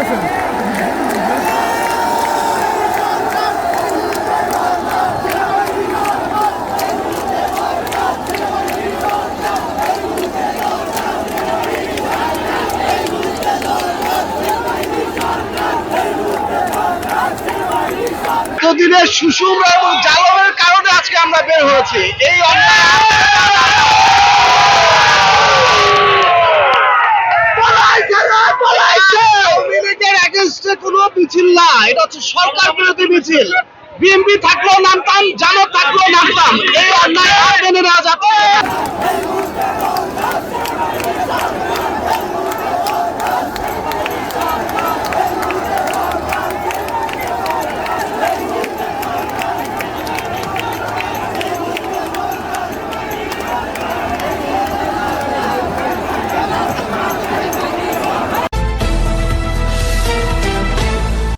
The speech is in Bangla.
করতেছেন? দিনের সুষুম এবং জ্বালনের কারণে আজকে আমরা বের হয়েছি। এই কোনো মিছিল না, এটা হচ্ছে সরকার বিরোধী মিছিল। বিএনপি থাকলেও নামতাম, জামাত থাকলেও নামতাম। এই অন্যায়